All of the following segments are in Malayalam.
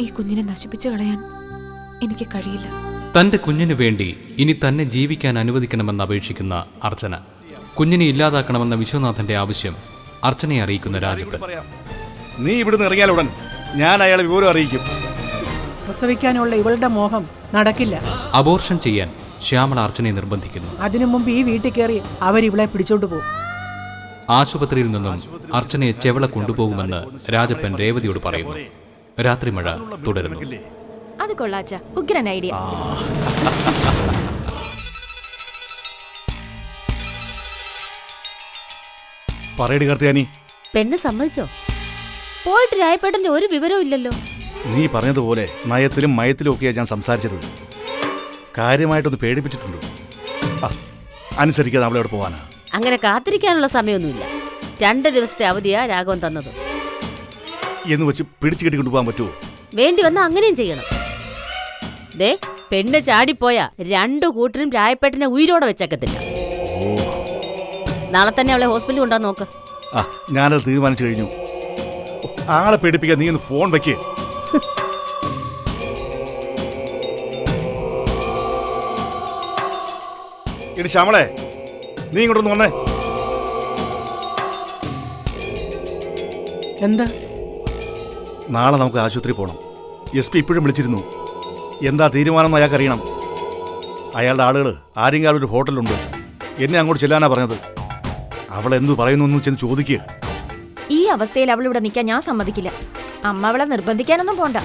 ഈ കുഞ്ഞിനെ നശിപ്പിച്ചു കളയാൻ എനിക്ക് കഴിയില്ല. തന്റെ കുഞ്ഞിനു വേണ്ടി ഇനി തന്നെ ജീവിക്കാൻ അനുവദിക്കണമെന്ന് അപേക്ഷിക്കുന്ന അർച്ചന. കുഞ്ഞിനെ ഇല്ലാതാക്കണമെന്ന വിശ്വനാഥന്റെ ആവശ്യം അർച്ചനയെ അറിയിക്കുന്ന രാജപ്പൻ. നീ ഇവിടുന്ന് ഇറങ്ങിയാലുടൻ ഞാൻ അയാളെ വിവരം അറിയിക്കും. പ്രസവിക്കാനുള്ള ഇവളുടെ മോഹം നടക്കില്ല. അബോർഷൻ ചെയ്യാൻ ശ്യാമള അർച്ചനയെ നിർബന്ധിക്കുന്നു. അതിനു മുമ്പ് ഈ വീട്ടിൽ കയറി അവരിവളെ പിടിച്ചോണ്ട് പോകും. ആശുപത്രിയിൽ നിന്നും അർച്ചനയെ ചെവള കൊണ്ടുപോകുമെന്ന് രാജപ്പൻ രേവതിയോട് പറയുന്നു. രാത്രി മഴ തുടരുന്നു. അത് കൊള്ളാച്ച, ഉഗ്രൻ ഐഡിയ. പറയടി കാർത്തിയാനി, പെണ്ണ് സമ്മതിച്ചോ? പോയിട്ട് രായപ്പേട്ടന്റെ ഒരു വിവരവും ഇല്ലല്ലോ. നീ പറഞ്ഞതുപോലെ നയത്തിലും മയത്തിലും ഒക്കെയാണ് ഞാൻ സംസാരിച്ചത്. കാര്യമായിട്ടൊന്ന് പേടിപ്പിച്ചിട്ടുണ്ടോ? അനുസരിക്കാതെ അവളോട് പോവാനാ. അങ്ങനെ കാത്തിരിക്കാനുള്ള സമയമൊന്നുമില്ല. 2 ദിവസത്തെ അവധിയാ രാഘവൻ തന്നത്. എന്ന് വെച്ച് പിടിച്ചു കെട്ടി കൊണ്ടുപോകാൻ പറ്റുമോ? വേണ്ടി വന്ന അങ്ങനെയും ചെയ്യണം. ദേ, പെണ്ണ് ചാടിപ്പോയാ 2 കൂട്ടരും രായപ്പേട്ടനെ ഉയിരോടെ വെച്ചേക്കത്തില്ല. നാളെ തന്നെ അവളെ ഹോസ്പിറ്റലിൽ കൊണ്ടുപോകാൻ നോക്ക്. ഞാനത് തീരുമാനിച്ചു കഴിഞ്ഞു. ആളെ പേടിപ്പിക്കാൻ നീ ഒന്ന് ഫോൺ വെക്കേ. എടി ശ്യാമളെ, നീ ഇങ്ങോട്ടൊന്ന് വന്നേ. എന്താ? നാളെ നമുക്ക് ആശുപത്രി പോകണം. SP ഇപ്പോഴും വിളിച്ചിരുന്നു. എന്താ തീരുമാനം അയാൾക്ക് അറിയണം. അയാളുടെ ആളുകൾ ആരെങ്കിലും ഒരു ഹോട്ടലുണ്ട്. എന്നെ അങ്ങോട്ട് ചെല്ലാനാ പറഞ്ഞത്. അവൾ എന്തു പറയുന്നു എന്ന് ചെന്ന് ചോദിക്കുക. ഈ അവസ്ഥയിൽ അവൾ ഇവിടെ നിൽക്കാൻ ഞാൻ സമ്മതിക്കില്ല. അമ്മ അവളെ നിർബന്ധിക്കാനൊന്നും പോണ്ട.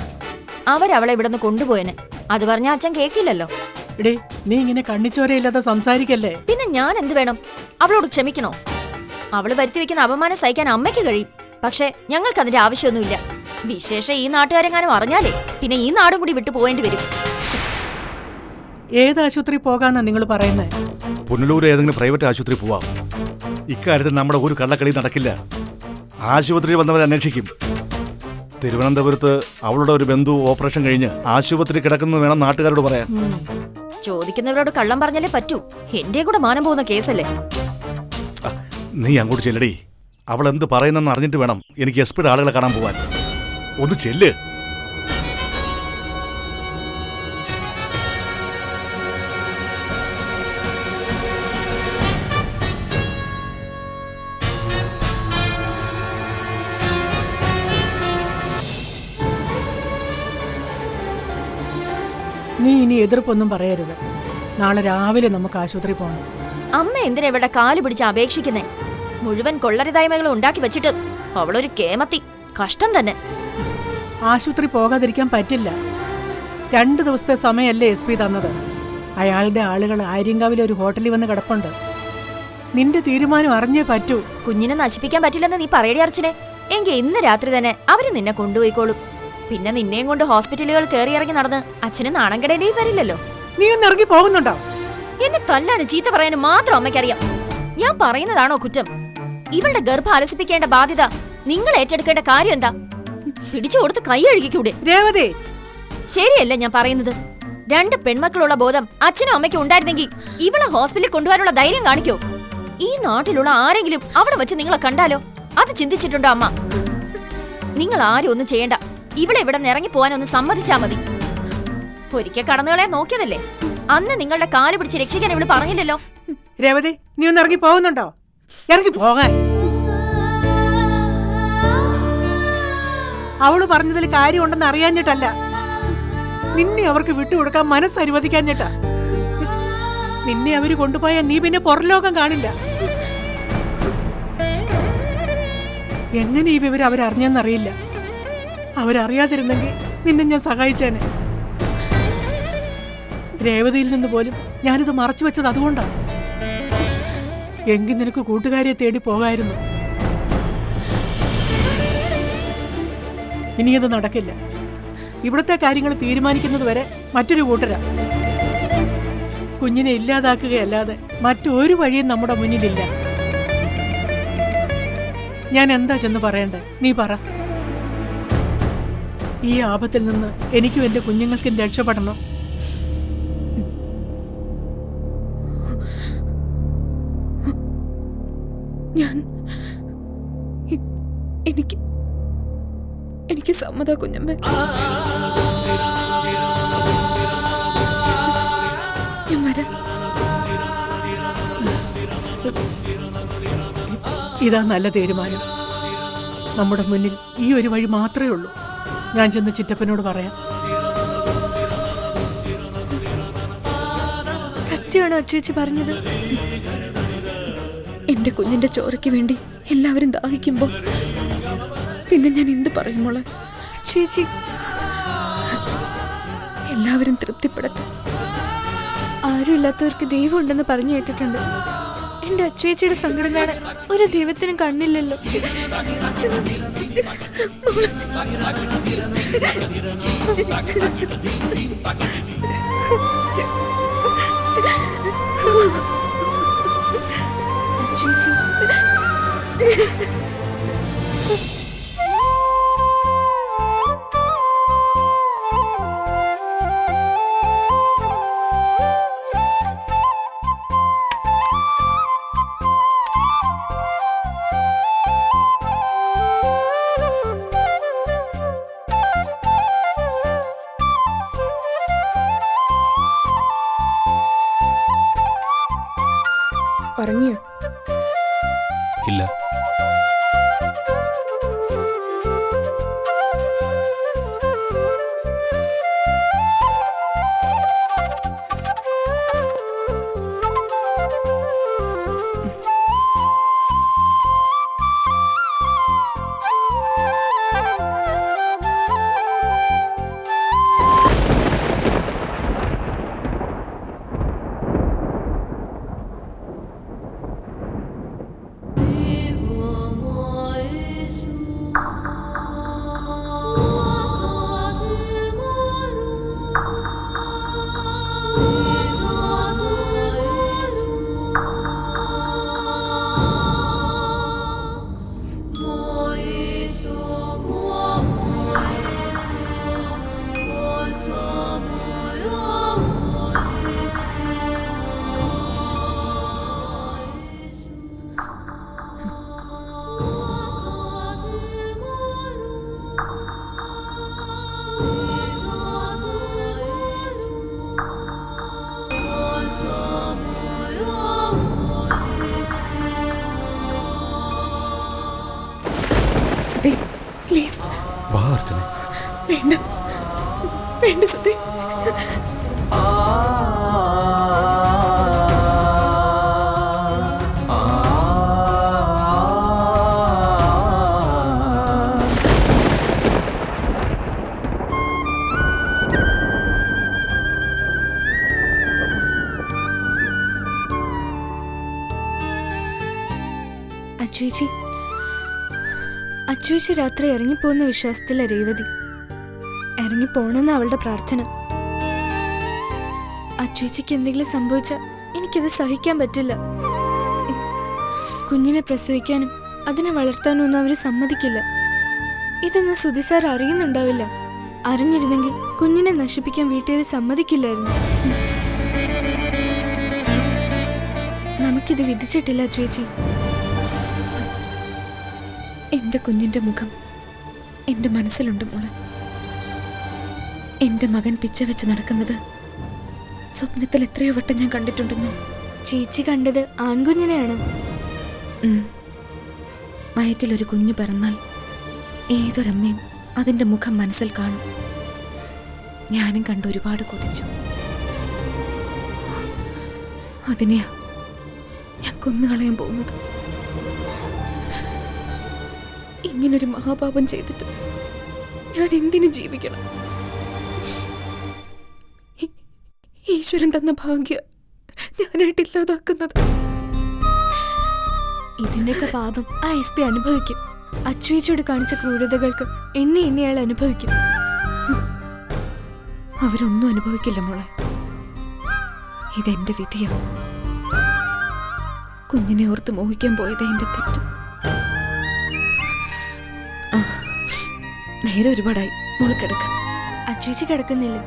അവരവളെ ഇവിടെ നിന്ന് കൊണ്ടുപോയനെ. അത് പറഞ്ഞ അച്ഛൻ കേൾക്കില്ലല്ലോ. എടേ, നീ ഇങ്ങനെ കണ്ണിച്ചോരയില്ലാതെ സംസാരിക്കല്ലേ. പിന്നെ ഞാൻ എന്ത് വേണം? അവളോട് ക്ഷമിക്കണോ? അവള് വരുത്തി വെക്കുന്ന അപമാനം സഹിക്കാൻ അമ്മയ്ക്ക് കഴിയും. പക്ഷെ ഞങ്ങൾക്ക് അതിന്റെ ആവശ്യമൊന്നുമില്ല. വിശേഷം ഈ നാട്ടുകാരെങ്ങാനും അറിഞ്ഞാലേ പിന്നെ ഈ നാടും കൂടി വിട്ടു പോകേണ്ടി വരും. ഏത് ആശുപത്രി പോകാന്നാ നിങ്ങൾ പറയുന്നത്? പുനലൂർ ഏതെങ്കിലും പ്രൈവറ്റ് ആശുപത്രി പോവാം. ഇക്കാര്യത്തിൽ നമ്മുടെ ഒരു കള്ളക്കളി നടക്കില്ല. ആശുപത്രിയിൽ വന്നവരെ അന്വേഷിക്കും. തിരുവനന്തപുരത്ത് അവളുടെ ഒരു ബന്ധു ഓപ്പറേഷൻ കഴിഞ്ഞ് ആശുപത്രി കിടക്കുന്നു വേണം നാട്ടുകാരോട് പറയാൻ. ചോദിക്കുന്നവരോട് കള്ളം പറഞ്ഞാലേ പറ്റൂ. എന്റെ കൂടെ മാനം പോകുന്ന കേസല്ലേ. നീ അങ്ങോട്ട് ചെല്ലടി. അവൾ എന്ത് പറയുന്നെന്ന് അറിഞ്ഞിട്ട് വേണം എനിക്ക് SP ആളുകളെ കാണാൻ പോവാൻ. ഒന്ന് ചെല്ല്. നീ ഇനി എതിർപ്പൊന്നും പറയരുത്. നാളെ രാവിലെ നമുക്ക് ആശുപത്രി പോകണം. അമ്മ എന്തിനാ ഇവിടെ കാല് പിടിച്ച് അപേക്ഷിക്കുന്നേ? മുഴുവൻ കൊള്ളരുതായ്മകളും ഉണ്ടാക്കി വെച്ചിട്ട് അവളൊരു കേമത്തി. കഷ്ടം തന്നെ. ആശുപത്രി പോകാതിരിക്കാൻ പറ്റില്ല. 2 ദിവസത്തെ സമയമല്ലേ SP തന്നത്. അയാളുടെ ആളുകൾ ആര്യങ്കാവിലെ ഒരു ഹോട്ടലിൽ വന്ന് കിടപ്പുണ്ട്. നിന്റെ തീരുമാനം അറിഞ്ഞേ പറ്റൂ. കുഞ്ഞിനെ നശിപ്പിക്കാൻ പറ്റില്ലെന്ന് നീ പറയടി അർച്ചനെ. എങ്കിൽ ഇന്ന് രാത്രി തന്നെ അവര് നിന്നെ കൊണ്ടുപോയിക്കോളും. പിന്നെ നിന്നെയും കൊണ്ട് ഹോസ്പിറ്റലുകൾ കയറി ഇറങ്ങി നടന്ന് അച്ഛന് നാണം കെടേണ്ടി വരില്ലല്ലോ. നീ ഒന്ന് ഇറങ്ങി പോകുന്നുണ്ടോ? എന്നെ തല്ലാനും ചീത്ത പറയാനും മാത്രം അമ്മയ്ക്കറിയാം. ഞാൻ പറയുന്നതാണോ കുറ്റം? ഇവളുടെ ഗർഭം അലസിപ്പിക്കേണ്ട ബാധ്യത നിങ്ങൾ ഏറ്റെടുക്കേണ്ട കാര്യം എന്താ? പിടിച്ചു കൊടുത്ത് കൈ കഴുകിക്കൂടെ? രേവതി, ശരിയല്ല ഞാൻ പറയുന്നത്. 2 പെൺമക്കളുള്ള ബോധം അച്ഛനും അമ്മയ്ക്കും ഉണ്ടായിരുന്നെങ്കിൽ ഇവളെ ഹോസ്പിറ്റലിൽ കൊണ്ടുപോകാനുള്ള ധൈര്യം കാണിക്കോ? ഈ നാട്ടിലുള്ള ആരെങ്കിലും അവിടെ വെച്ച് നിങ്ങളെ കണ്ടാലോ? അത് ചിന്തിച്ചിട്ടുണ്ടോ അമ്മ? നിങ്ങൾ ആരും ഒന്നും ചെയ്യണ്ട. ഇവിടെ ഇവിടെ നിന്ന് ഇറങ്ങി പോകാനൊന്ന് സമ്മതിച്ചാ മതി. ഒരിക്കൽ കടന്നുകളെ നോക്കിയതല്ലേ. അന്ന് നിങ്ങളുടെ കാല് പിടിച്ച് രക്ഷിക്കാൻ ഇവള് പറഞ്ഞില്ലല്ലോ. രേവതി, നീ ഒന്ന് ഇറങ്ങി പോകുന്നുണ്ടോ? ഇറങ്ങി പോകാൻ. അവള് പറഞ്ഞതിൽ കാര്യമുണ്ടെന്ന് അറിയാഞ്ഞിട്ടല്ല, നിന്നെ അവർക്ക് വിട്ടുകൊടുക്കാൻ മനസ്സനുവദിക്കാഞ്ഞിട്ടാ. നിന്നെ അവര് കൊണ്ടുപോയാൽ നീ പിന്നെ പുറലോകം കാണില്ല. എങ്ങനെ ഈ വിവരം അവരറിഞ്ഞെന്നറിയില്ല. അവരറിയാതിരുന്നെങ്കിൽ നിന്നെ ഞാൻ സഹായിച്ചേനെ. രേവതിയിൽ നിന്ന് പോലും ഞാനിത് മറച്ചു വെച്ചത് അതുകൊണ്ടാണ്. എങ്കിൽ നിനക്ക് കൂട്ടുകാരിയെ തേടി പോകായിരുന്നു. ഇനിയത് നടക്കില്ല. ഇവിടുത്തെ കാര്യങ്ങൾ തീരുമാനിക്കുന്നത് വരെ മറ്റൊരു കൂട്ടരാ. കുഞ്ഞിനെ ഇല്ലാതാക്കുകയല്ലാതെ മറ്റൊരു വഴിയും നമ്മുടെ മുന്നിലില്ല. ഞാൻ എന്താ ചെന്ന് പറയണ്ടേ? നീ പറ. ഈ ആപത്തിൽ നിന്ന് എനിക്കും എന്റെ കുഞ്ഞുങ്ങൾക്കും രക്ഷപ്പെടണം. എനിക്ക് സമ്മതം. സമ്മതാ കുഞ്ഞമ്മേ. ഞാൻ വരാം. ഇതാ നല്ല തീരുമാനം. നമ്മുടെ മുന്നിൽ ഈ ഒരു വഴി മാത്രമേ ഉള്ളൂ. ഞാൻ ചെന്ന് ചിറ്റപ്പനോട് പറയാം. സത്യമാണോ അച്ചുവേച്ചി പറഞ്ഞത്? എന്റെ കുഞ്ഞിന്റെ ചോരയ്ക്ക് വേണ്ടി എല്ലാവരും ദാഹിക്കുമ്പോ പിന്നെ ഞാൻ എന്ത് പറയും മോളെ? ചേച്ചി, എല്ലാവരും തൃപ്തിപ്പെടട്ടെ. ആരും ഇല്ലാത്തവർക്ക് ദൈവം ഉണ്ടെന്ന് പറഞ്ഞു കേട്ടിട്ടുണ്ട്. എന്റെ അച്ചുവേച്ചിയുടെ സങ്കടം കാണാൻ ഒരു ദൈവത്തിനും കണ്ണില്ലല്ലോ. അച്ചുവേച്ചി, ഉറങ്ങിയോ? ഇല്ല. പ്ലീസ് വാ അർച്ചന. വേണ്ട വേണ്ട സത്യ. അച്ചുവേച്ചി രാത്രി ഇറങ്ങിപ്പോകുന്ന വിശ്വാസത്തില രേവതി. ഇറങ്ങിപ്പോണെന്ന് അവളുടെ പ്രാർത്ഥന. അച്ചുവേച്ചിക്ക് എന്തെങ്കിലും സംഭവിച്ചാൽ എനിക്കത് സഹിക്കാൻ പറ്റില്ല. കുഞ്ഞിനെ പ്രസവിക്കാനും അതിനെ വളർത്താനും ഒന്നും അവര് സമ്മതിക്കില്ല. ഇതൊന്നും സുധി സാർ അറിയുന്നുണ്ടാവില്ല. അറിഞ്ഞിരുന്നെങ്കിൽ കുഞ്ഞിനെ നശിപ്പിക്കാൻ വീട്ടുകാർ സമ്മതിക്കില്ലായിരുന്നു. നമുക്കിത് വിധിച്ചിട്ടില്ല അച്ചുവേച്ചി. എന്റെ കുഞ്ഞിന്റെ മുഖം എന്റെ മനസ്സിലുണ്ട് മോളെ. എന്റെ മകൻ പിച്ച വെച്ച് നടക്കുന്നത് സ്വപ്നത്തിൽ എത്രയോ വട്ടം ഞാൻ കണ്ടിട്ടുണ്ടെന്ന്. ചേച്ചി കണ്ടത് ആൺകുഞ്ഞിനെയാണ്. വയറ്റിലൊരു കുഞ്ഞു പിറന്നാൽ ഏതൊരമ്മയും അതിന്റെ മുഖം മനസ്സിൽ കാണും. ഞാനും കണ്ട് ഒരുപാട് കൊതിച്ചു. അതിനെയാ ഞാൻ കൊന്നുകളയാൻ പോകുന്നത്. ഇങ്ങനൊരു മഹാപാപം ചെയ്തിട്ട് ഞാൻ എന്തിനു ജീവിക്കണം? ഈശ്വരൻ തന്ന ഭാഗ്യ ഞാനായിട്ട് ഇല്ലാതാക്കുന്നത്. ഇതിന്റെയൊക്കെ പാപം ആ SP അനുഭവിക്കും. അച്ചുവേച്ചിയോട് കാണിച്ച ക്രൂരതകൾക്ക് എന്നെ അയാൾ അനുഭവിക്കും. അവരൊന്നും അനുഭവിക്കില്ല മോളെ. ഇതെന്റെ വിധിയാ. കുഞ്ഞിനെ ഓർത്ത് മോഹിക്കാൻ പോയത് എന്റെ തെറ്റ്. നേരെ ഒരുപാടായി. മോള് കിടക്ക. അച്ചുവേച്ചി കിടക്കുന്നില്ല.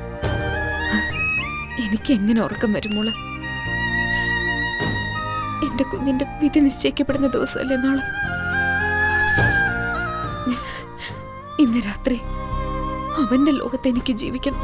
എനിക്ക് എങ്ങനെ ഉറക്കം വരും മോളെ? എന്റെ കുഞ്ഞിന്റെ വിധി നിശ്ചയിക്കപ്പെടുന്ന ദിവസമല്ലേ നാളെ? ഇന്ന് രാത്രി അവന്റെ ലോകത്ത് എനിക്ക് ജീവിക്കണം.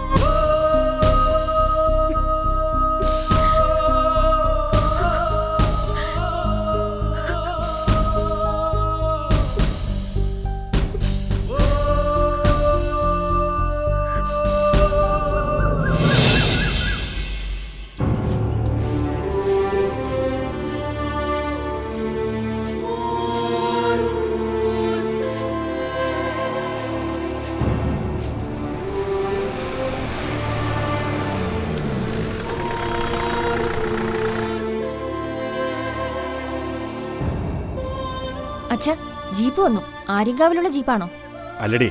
അച്ഛ, ജീപ്പ് വന്നു. ആര്യങ്കാവിലുള്ള ജീപ്പാണോ? അല്ലടി,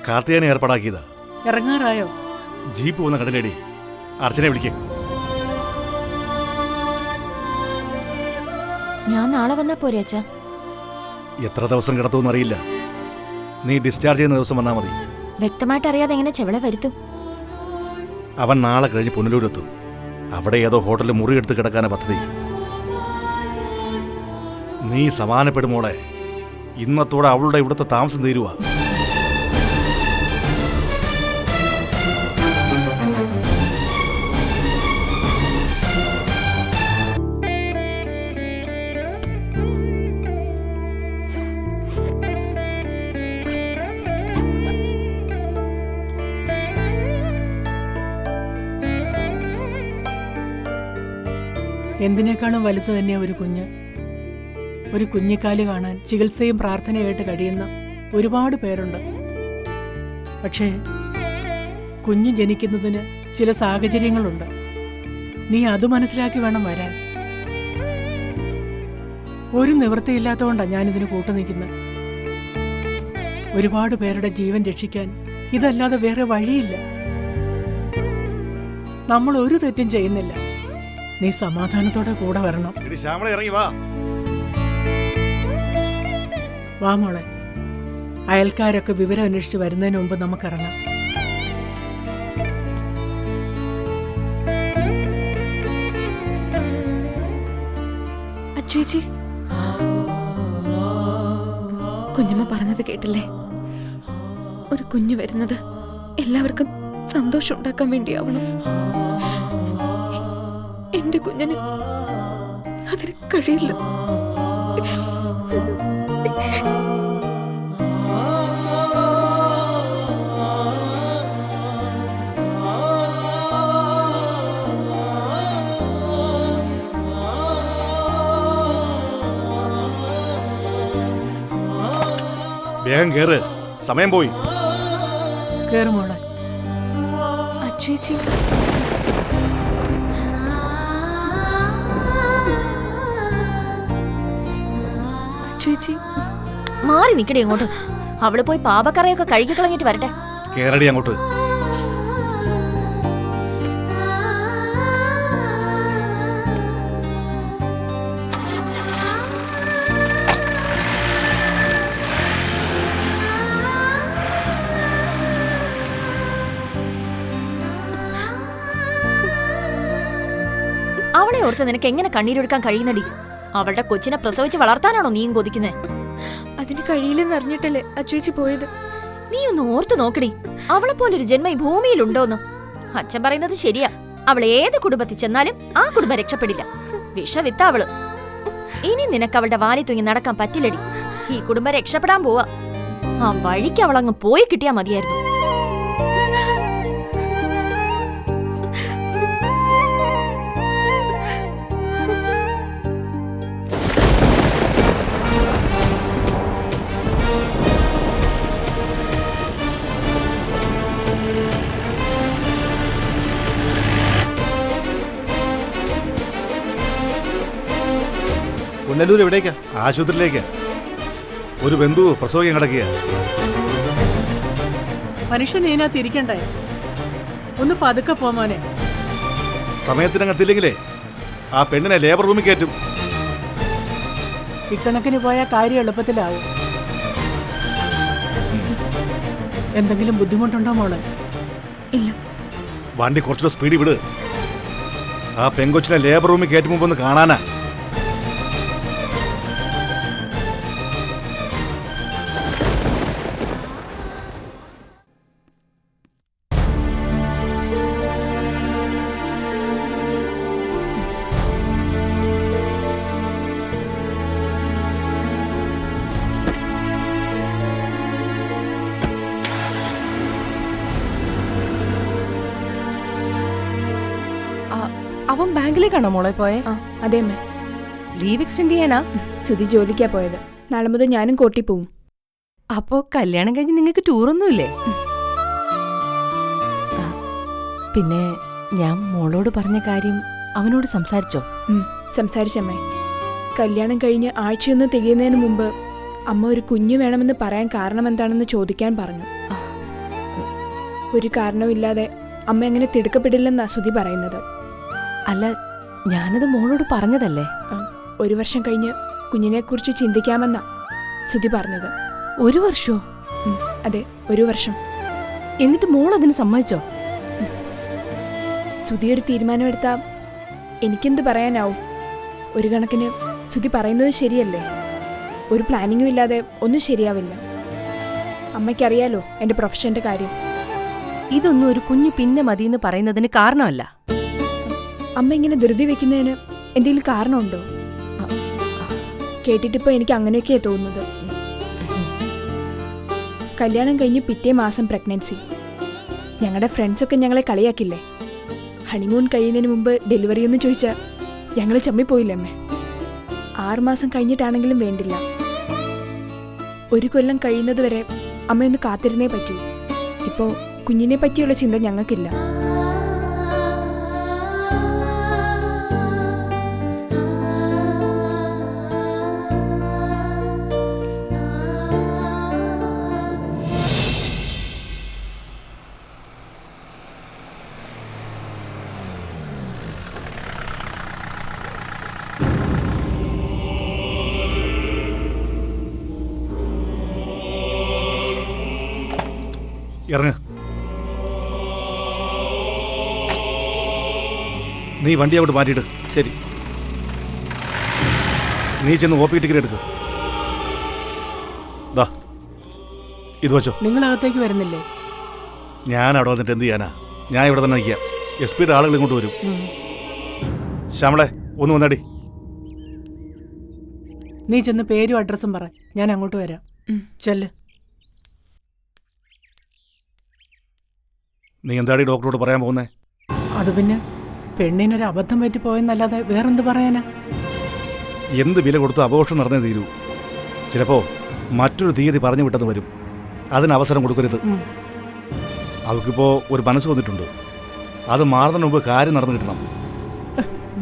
കാർത്തികനെ ഏർപ്പാടാക്കിയതാ. ഇറങ്ങാറായോ? ജീപ്പ് വന്ന കടലടി. അർച്ചനെ വിളിക്കേ. ഞാൻ നാളെ വന്നാ പോരെ അച്ഛ? എത്ര ദിവസം കിടത്തുമെന്ന് അറിയില്ല. നീ ഡിസ്ചാർജ് ചെയ്യുന്ന ദിവസം വന്നാൽ മതി. വ്യക്തമായിട്ട് അറിയാതെ എങ്ങനെ ചെവളെ വരുത്തും? അവൻ നാളെ കഴിഞ്ഞ് പുനലൂരെത്തും. അവിടെ ഏതോ ഹോട്ടലിൽ മുറി എടുത്ത് കിടക്കാനാ പദ്ധതി. നീ സമാനപ്പെടുമോളെ. ഇന്നത്തോടെ അവളുടെ ഇവിടുത്തെ താമസം തീരുവാ. എന്തിനേക്കാളും വലുത് തന്നെയാ ഒരു കുഞ്ഞ്. ഒരു കുഞ്ഞിക്കാല് കാണാൻ ചികിത്സയും പ്രാർത്ഥനയായിട്ട് കഴിയുന്ന ഒരുപാട് പേരുണ്ട്. പക്ഷേ കുഞ്ഞ് ജനിക്കുന്നതിന് ചില സാഹചര്യങ്ങളുണ്ട്. നീ അത് മനസ്സിലാക്കി വേണം വരാൻ. ഒരു നിവൃത്തിയില്ലാത്തതുകൊണ്ടാണ് ഞാനിതിന് കൂട്ടുനിൽക്കുന്നത്. ഒരുപാട് പേരുടെ ജീവൻ രക്ഷിക്കാൻ ഇതല്ലാതെ വേറെ വഴിയില്ല. നമ്മൾ ഒരു തെറ്റും ചെയ്യുന്നില്ല. നീ സമാധാനത്തോടെ കൂടെ വരണം. ഇറങ്ങി വാ. വാ മോളെ. അയൽക്കാരൊക്കെ വിവരം അന്വേഷിച്ച് വരുന്നതിന് മുമ്പ് നമുക്കിറങ്ങാം. അച്ചുവേച്ചി, കുഞ്ഞമ്മ പറഞ്ഞത് കേട്ടില്ലേ? ഒരു കുഞ്ഞ് വരുന്നത് എല്ലാവർക്കും സന്തോഷം ഉണ്ടാക്കാൻ വേണ്ടിയാവണം. എന്റെ കുഞ്ഞിന് അതിന് കഴിയില്ല. വേഗം കേറ്, സമയം പോയി. കേറ് മോളെ. അച്ചുവേച്ചി, അച്ചുവേച്ചി മാറി നിക്കടി അങ്ങോട്ട്. അവള് പോയി പാപക്കറയൊക്കെ കഴുകി കളഞ്ഞിട്ട് വരട്ടെ. കേറടി അങ്ങോട്ട്. അവളെ ഓർത്ത് നിനക്ക് എങ്ങനെ കണ്ണീരൊടുക്കാൻ കഴിയുന്നടി? അവളുടെ കൊച്ചിനെ പ്രസവിച്ച് വളർത്താനാണോ നീയും കൊതിക്കുന്നേ? അതിന് കഴിയില്ലെന്ന് അറിഞ്ഞിട്ടല്ലേ അച്ചുവേച്ചി പോയത്. നീ ഒന്ന് ഓർത്ത് നോക്കടി, അവളെ പോലൊരു ജന്മം ഈ ഭൂമിയിലുണ്ടോന്ന്. അച്ഛൻ പറയുന്നത് ശരിയാ. അവൾ ഏത് കുടുംബത്തിൽ ചെന്നാലും ആ കുടുംബം രക്ഷപ്പെടില്ല. വിഷവിത്ത അവള്. ഇനി നിനക്ക് അവളുടെ വാലി തൂങ്ങി നടക്കാൻ പറ്റില്ലടി. ഈ കുടുംബം രക്ഷപ്പെടാൻ പോവാ. ആ വഴിക്ക് അവളങ്ങ് പോയി കിട്ടിയാ മതിയായിരുന്നു. പുനലൂർ എവിടേക്കാ? ആശുപത്രിയിലേക്ക്. ഒരു ബന്ധു പ്രസവിക്കാൻ കിടക്കുക. മനുഷ്യൻ ഇതിനകത്ത് ഇരിക്കണ്ടേ? ഒന്ന് പതുക്കെ പോമോനെ. സമയത്തിനകത്തില്ലെങ്കിലേ ആ പെണ്ണിനെ ലേബർ റൂമിൽ കയറ്റും. ഇക്കണക്കിന് പോയാൽ കാര്യം എളുപ്പത്തിലാവും. എന്തെങ്കിലും ബുദ്ധിമുട്ടുണ്ടോ മോളെ? ഇല്ല. വണ്ടി കുറച്ചുകൂടെ സ്പീഡിൽ വിട്. ആ പെങ്കൊച്ചിനെ ലേബർ റൂമിൽ കയറ്റും മുമ്പ് ഒന്ന് കാണാനാ. അവൻ ബാങ്കിലേക്കാണോ മോളെ പോയെ? ആ അതെ അമ്മേ. ലീവ് എക്സ്റ്റെൻഡ് ചെയ്യാനാ? സുധി ജോലിക്കാ പോയത്. നാളെ മുതൽ ഞാനും കോട്ടി പോവും. അപ്പോ കല്യാണം കഴിഞ്ഞ് നിങ്ങൾക്ക് ടൂറൊന്നുമില്ലേ? പിന്നെ ഞാൻ മോളോട് പറഞ്ഞ കാര്യം അവനോട് സംസാരിച്ചോ? സംസാരിച്ചമ്മേ. കല്യാണം കഴിഞ്ഞ് ആഴ്ചയൊന്ന് തികയുന്നതിന് മുമ്പ് അമ്മ ഒരു കുഞ്ഞു വേണമെന്ന് പറയാൻ കാരണം എന്താണെന്ന് ചോദിക്കാൻ പറഞ്ഞു. ഒരു കാരണവും ഇല്ലാതെ അമ്മ അങ്ങനെ തിടുക്കപ്പെടില്ലെന്നാ സുധി പറയുന്നത്. അല്ല, ഞാനത് മോളോട് പറഞ്ഞതല്ലേ. 1 വർഷം കഴിഞ്ഞ് കുഞ്ഞിനെക്കുറിച്ച് ചിന്തിക്കാമെന്നാ സുധി പറഞ്ഞത്. 1 വർഷോ? അതെ, 1 വർഷം. എന്നിട്ട് മോൾ അതിന് സമ്മതിച്ചോ? സുധി ഒരു തീരുമാനമെടുത്താ എനിക്കെന്ത് പറയാനാവും? ഒരു കണക്കിന് സുധി പറയുന്നത് ശരിയല്ലേ. ഒരു പ്ലാനിങ്ങും ഇല്ലാതെ ഒന്നും ശരിയാവില്ല. അമ്മയ്ക്കറിയാലോ എൻ്റെ പ്രൊഫഷന്റെ കാര്യം. ഇതൊന്നും ഒരു കുഞ്ഞു പിന്നെ മതിയെന്ന് പറയുന്നതിന് കാരണമല്ല. അമ്മ ഇങ്ങനെ ധൃതി വെക്കുന്നതിന് എന്തെങ്കിലും കാരണമുണ്ടോ? കേട്ടിട്ടിപ്പോ എനിക്ക് അങ്ങനെയൊക്കെയാ തോന്നുന്നത്. കല്യാണം കഴിഞ്ഞ് പിറ്റേ മാസം പ്രഗ്നൻസി. ഞങ്ങളുടെ ഫ്രണ്ട്സൊക്കെ ഞങ്ങളെ കളിയാക്കില്ലേ? ഹണിമൂൺ കഴിയുന്നതിന് മുമ്പ് ഡെലിവറി എന്ന് ചോദിച്ചാൽ ഞങ്ങൾ ചമ്മിപ്പോയില്ലേ അമ്മേ? 6 മാസം കഴിഞ്ഞിട്ടാണെങ്കിലും വേണ്ടില്ല. 1 കൊല്ലം കഴിയുന്നതുവരെ അമ്മയൊന്ന് കാത്തിരുന്നേ പറ്റൂ. ഇപ്പോൾ കുഞ്ഞിനെ പറ്റിയുള്ള ചിന്ത ഞങ്ങൾക്കില്ല. ഇറങ്ങ്. നീ വണ്ടി അങ്ങോട്ട് മാറ്റിയിട്ട്. ശരി, നീ ചെന്ന് OP ടിക്കറ്റ് എടുക്കുക. ദാ ഇത് വെച്ചോ. നിങ്ങളകത്തേക്ക് വരുന്നില്ലേ? ഞാൻ അവിടെ വന്നിട്ട് എന്ത് ചെയ്യാനാ? ഞാൻ ഇവിടെ തന്നെ നിൽക്കാം. SP ആളുകൾ ഇങ്ങോട്ട് വരും. ശ്യാമളെ, ഒന്ന് വന്നടി. നീ ചെന്ന് പേരും അഡ്രസ്സും പറ, ഞാൻ അങ്ങോട്ട് വരാം. ചെല്ല്. നീ എന്താടി ഡോക്ടറോട് പറയാൻ പോകുന്നേ? അത് പിന്നെ പെണ്ണിനൊരു അബദ്ധം പറ്റിപ്പോയെന്നല്ലാതെ വേറെന്ത് പറയാനാ? എന്ത് വില കൊടുത്ത് അപകർഷം നടന്നേ തീരൂ. ചിലപ്പോൾ മറ്റൊരു തീയതി പറഞ്ഞു വിട്ടെന്ന് വരും. അതിന് അവസരം കൊടുക്കരുത്. അവൾക്കിപ്പോൾ ഒരു മനസ്സ് വന്നിട്ടുണ്ട്. അത് മാറുന്നതിന് മുമ്പ് കാര്യം നടന്നു കിട്ടണം.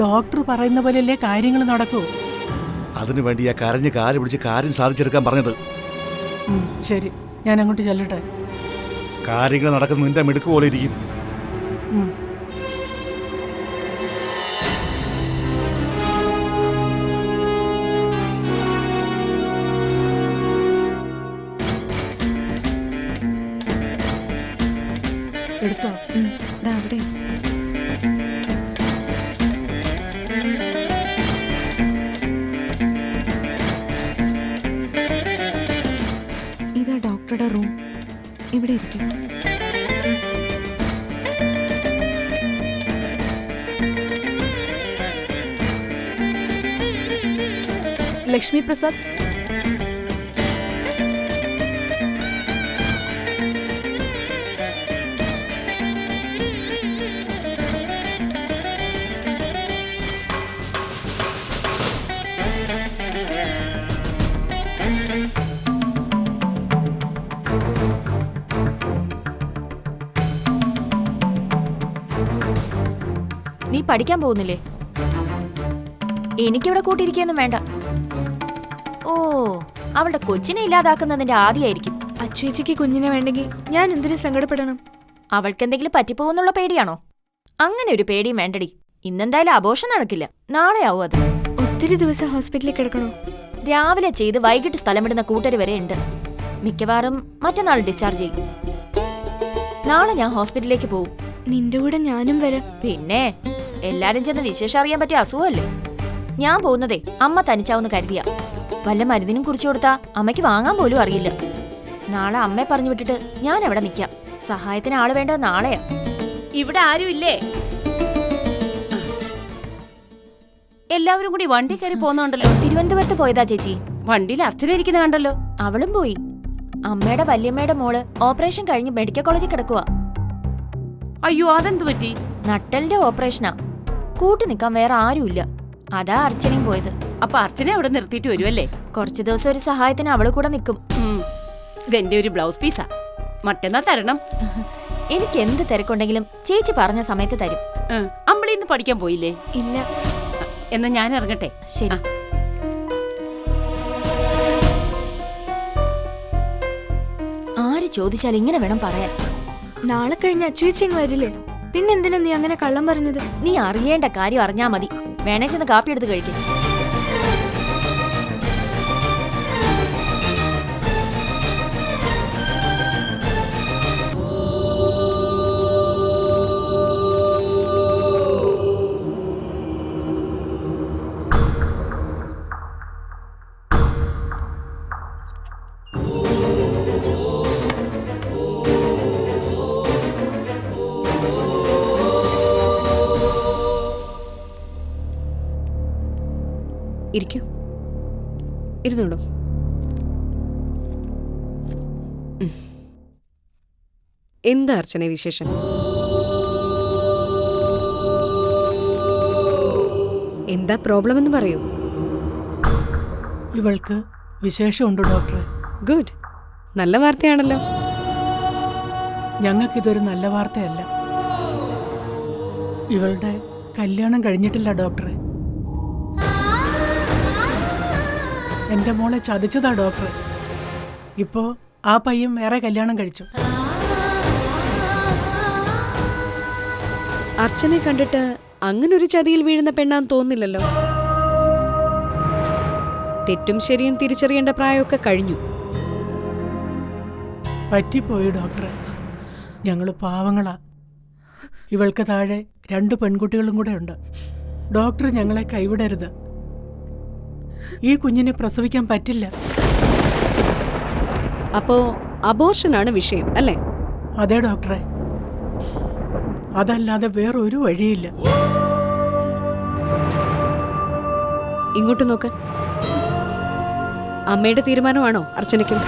ഡോക്ടർ പറയുന്ന പോലെയല്ലേ കാര്യങ്ങൾ നടക്കൂ. അതിനു വേണ്ടി ആ കരഞ്ഞ് കാല് പിടിച്ച് കാര്യം സാധിച്ചെടുക്കാൻ പറഞ്ഞത്. ശരി, ഞാൻ അങ്ങോട്ട് ചെല്ലട്ടെ. കാര്യങ്ങൾ നടക്കുന്ന നിന്റെ മിടുക്ക് പോലെ ഇരിക്കും. എടുത്തോ? അവിടെ ഇതാ ഡോക്ടറുടെ റൂം. ഇവിടെ ഇരിക്കും. ലക്ഷ്മി പ്രസാദ്. നീ പഠിക്കാൻ പോകുന്നില്ലേ? എനിക്കിവിടെ കൂട്ടിയിരിക്കൊന്നും വേണ്ട. ഓ, അവളുടെ കൊച്ചിനെ ഇല്ലാതാക്കുന്നതിന്റെ ആദ്യമായിരിക്കും. അച്ചുവേച്ചിക്ക് കുഞ്ഞിനെ വേണ്ടെങ്കിൽ ഞാൻ എന്തിനു സങ്കടപ്പെടണം? അവൾക്കെന്തെങ്കിലും പറ്റിപ്പോകുന്നുള്ള പേടിയാണോ? അങ്ങനെ ഒരു പേടിയും വേണ്ടടി. ഇന്നെന്തായാലും ആഘോഷം നടക്കില്ല. നാളെ ആവും അത്. ഒത്തിരി ദിവസം ഹോസ്പിറ്റലിൽ കിടക്കണോ? രാവിലെ ചെയ്ത് വൈകിട്ട് സ്ഥലം വിടുന്ന കൂട്ടര് വരെ ഉണ്ട്. മിക്കവാറും മറ്റന്നാൾ ഡിസ്ചാർജ് ചെയ്യും. നാളെ ഞാൻ ഹോസ്പിറ്റലിലേക്ക് പോകും. നിന്റെ കൂടെ ഞാനും വരാം. പിന്നെ എല്ലാരും ചെന്ന് വിശേഷം അറിയാൻ പറ്റിയ അസുഖമല്ലേ. ഞാൻ പോകുന്നതേ അമ്മ തനിച്ചാവുന്ന കരുതിയാ. വല്ല മരുന്നിനും കുറിച്ചു കൊടുത്താ അമ്മയ്ക്ക് വാങ്ങാൻ പോലും അറിയില്ല. നാളെ അമ്മയെ പറഞ്ഞു വിട്ടിട്ട് ഞാൻ എവിടെ നിൽക്കാം. സഹായത്തിന് ആള് വേണ്ടത് നാളെയാ. ഇവിടെ ആരുമില്ലേ? എല്ലാവരും കൂടി വണ്ടി കയറി പോന്നുണ്ടല്ലോ. തിരുവനന്തപുരത്ത് പോയതാ ചേച്ചി. വണ്ടിയിൽ അർച്ചന ഇരിക്കുന്ന കണ്ടല്ലോ. അവളും പോയി. അമ്മയുടെ വല്യമ്മയുടെ മോള് ഓപ്പറേഷൻ കഴിഞ്ഞ് മെഡിക്കൽ കോളേജിൽ കിടക്കുവാ. അയ്യോ, അതെന്തു പറ്റി? നട്ടലിന്റെ ഓപ്പറേഷനാ. കൂട്ടു നിൽക്കാൻ വേറെ ആരുമില്ല. അതാ അർച്ചനയും പോയത്. അപ്പൊ അർച്ചന അവിടെ നിർത്തിയിട്ട് വരുമല്ലേ? കുറച്ചു ദിവസം ഒരു സഹായത്തിന് അവള് കൂടെ നിൽക്കും. ഇതെന്റെ ഒരു ബ്ലൗസ് പീസാ, മറ്റന്നാ തരണം. എനിക്ക് എന്ത് തിരക്കുണ്ടെങ്കിലും ചേച്ചി പറഞ്ഞ സമയത്ത് തരും. അമ്പളിന്ന് പഠിക്കാൻ പോയില്ലേ? ഇല്ല. എന്നാ ഞാൻ ഇറങ്ങട്ടെ. ശരി. ആര് ചോദിച്ചാൽ ഇങ്ങനെ വേണം പറയാൻ. നാളെ കഴിഞ്ഞ് അച്ചുവേച്ചി ഇങ്ങ് വരില്ലേ? പിന്നെന്തിനാ നീ അങ്ങനെ കള്ളം പറഞ്ഞത്? നീ അറിയേണ്ട കാര്യം അറിഞ്ഞാ മതി. വേണേ ചെന്ന് കാപ്പി എടുത്ത് കഴിക്കും. ഇരിക്കൂ, ഇരുന്നോളൂ. എന്താ അർച്ചന വിശേഷം? എന്താ പ്രോബ്ലം എന്ന് പറയൂ. ഇവൾക്ക് വിശേഷമുണ്ട് ഡോക്ടറെ. ഗുഡ്, നല്ല വാർത്തയാണല്ലോ. ഞങ്ങൾക്കിതൊരു നല്ല വാർത്തയല്ല. ഇവളുടെ കല്യാണം കഴിഞ്ഞിട്ടില്ല ഡോക്ടറെ. എന്റെ മോളെ ചതിച്ചതാ ഡോക്ടറെ. ഇപ്പോ ആ പയ്യൻ വേറെ കല്യാണം കഴിച്ചു. അർച്ചനെ കണ്ടിട്ട് അങ്ങനൊരു ചതിയിൽ വീഴുന്ന പെണ്ണാന്ന് തോന്നില്ലല്ലോ. തെറ്റും ശരിയും തിരിച്ചറിയേണ്ട പ്രായമൊക്കെ കഴിഞ്ഞു. പറ്റിപ്പോയി ഡോക്ടറെ. ഞങ്ങൾ പാവങ്ങളാ. ഇവൾക്ക് താഴെ 2 പെൺകുട്ടികളും കൂടെ ഉണ്ട്. ഡോക്ടർ ഞങ്ങളെ കൈവിടരുത്. ഈ കുഞ്ഞിനെ പ്രസവിക്കാൻ പറ്റില്ല. അപ്പോ അബോർഷനാണ് വിഷയം അല്ലേ? അതെ ഡോക്ടറെ, അതല്ലാതെ വേറൊരു വഴിയില്ല. ഇങ്ങോട്ട് നോക്ക്. അമ്മയുടെ തീരുമാനമാണോ അർച്ചനയ്ക്കും?